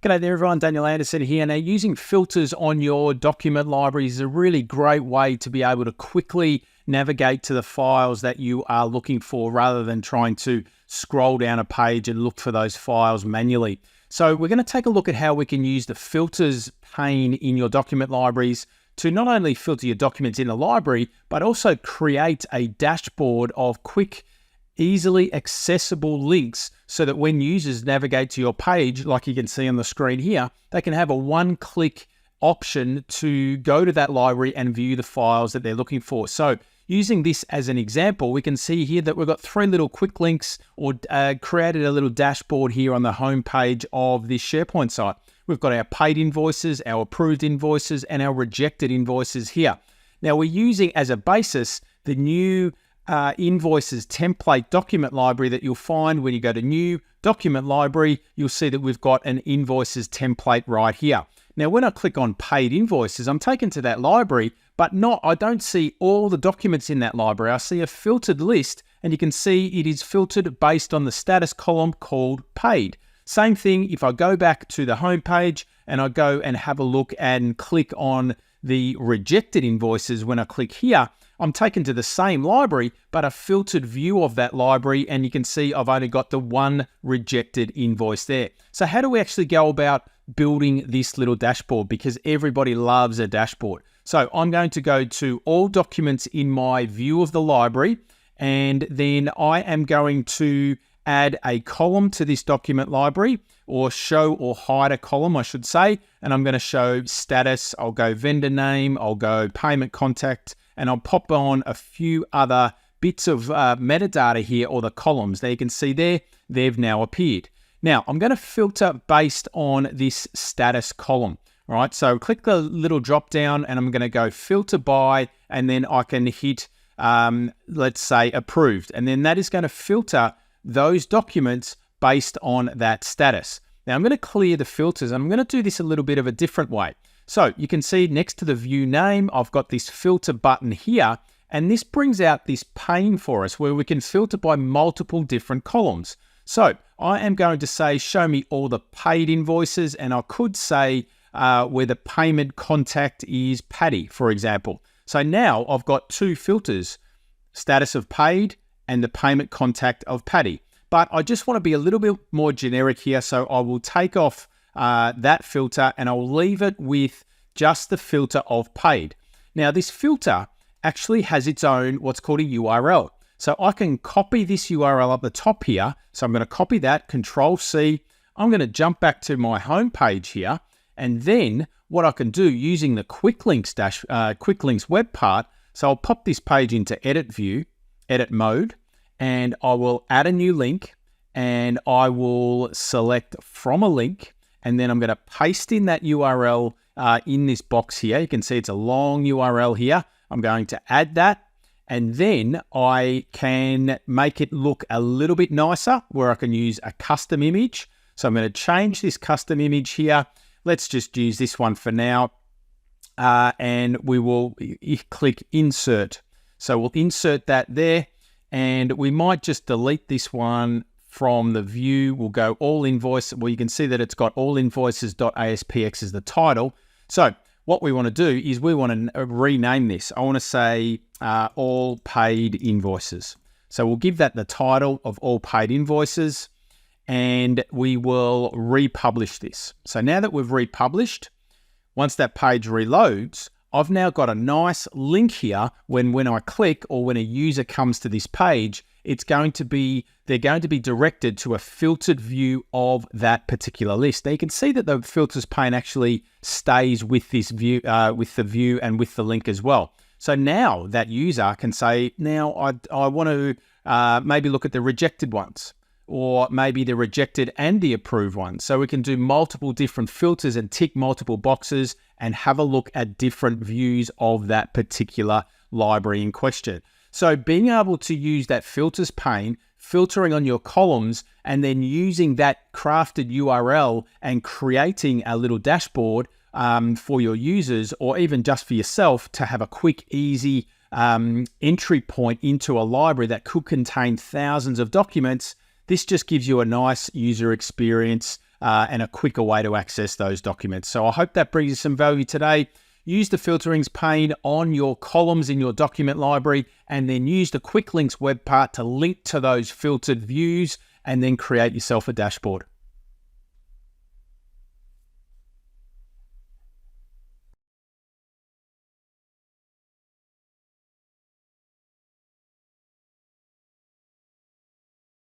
G'day there everyone, Daniel Anderson here. Now, using filters on your document library is a really great way to be able to quickly navigate to the files that you are looking for rather than trying to scroll down a page and look for those files manually. So we're going to take a look at how we can use the filters pane in your document libraries to not only filter your documents in the library, but also create a dashboard of quick, easily accessible links so that when users navigate to your page, like you can see on the screen here, they can have a one-click option to go to that library and view the files that they're looking for. So using this as an example, we can see here that we've got three little quick links or created a little dashboard here on the home page of this SharePoint site. We've got our paid invoices, our approved invoices, and our rejected invoices here. Now we're using as a basis the new invoices template document library that you'll find when you go to new document library. You'll see that we've got an invoices template right here. Now, when I click on paid invoices, I'm taken to that library, but I don't see all the documents in that library. I see a filtered list, and you can see it is filtered based on the status column called paid. Same thing if I go back to the home page and I go and have a look and click on the rejected invoices. When I click here, I'm taken to the same library, but a filtered view of that library, and you can see I've only got the one rejected invoice there. So how do we actually go about building this little dashboard? Because everybody loves a dashboard. So I'm going to go to all documents in my view of the library, and then I am going to add a column to this document library, or show or hide a column, I should say, and I'm going to show status. I'll go vendor name, I'll go payment contact, and I'll pop on a few other bits of metadata here, or the columns. There you can see there, they've now appeared. Now, I'm going to filter based on this status column. All right, so click the little drop down and I'm going to go filter by, and then I can hit, let's say, approved. And then that is going to filter those documents based on that status. Now, I'm going to clear the filters, and I'm going to do this a little bit of a different way. So you can see next to the view name, I've got this filter button here, and this brings out this pane for us where we can filter by multiple different columns. So I am going to say, show me all the paid invoices, and I could say where the payment contact is Patty, for example. So now I've got two filters, status of paid and the payment contact of Patty. But I just want to be a little bit more generic here, so I will take off that filter and I'll leave it with just the filter of paid. Now, this filter actually has its own what's called a URL. So I can copy this URL up the top here. So I'm going to copy that, Control C. I'm going to jump back to my home page here. And then what I can do using the quick links web part, so I'll pop this page into edit view, edit mode, and I will add a new link, and I will select from a link, and then I'm going to paste in that URL in this box here. You can see it's a long URL here. I'm going to add that, and then I can make it look a little bit nicer where I can use a custom image. So I'm going to change this custom image here. Let's just use this one for now, and we will click insert. So we'll insert that there, and we might just delete this one from the view. We'll go all invoice. Well, you can see that it's got all invoices.aspx as the title. So what we want to do is we want to rename this. I want to say all paid invoices. So we'll give that the title of all paid invoices, and we will republish this. So now that we've republished, once that page reloads, I've now got a nice link here when I click, or when a user comes to this page, they're going to be directed to a filtered view of that particular list. Now you can see that the filters pane actually stays with this view, with the view and with the link as well. So now that user can say, now I want to maybe look at the rejected ones, or maybe the rejected and the approved ones. So we can do multiple different filters and tick multiple boxes and have a look at different views of that particular library in question. So being able to use that filters pane, filtering on your columns, and then using that crafted URL and creating a little dashboard for your users, or even just for yourself, to have a quick, easy entry point into a library that could contain thousands of documents. This just gives you a nice user experience and a quicker way to access those documents. So I hope that brings you some value today. Use the filterings pane on your columns in your document library, and then use the quick links web part to link to those filtered views, and then create yourself a dashboard.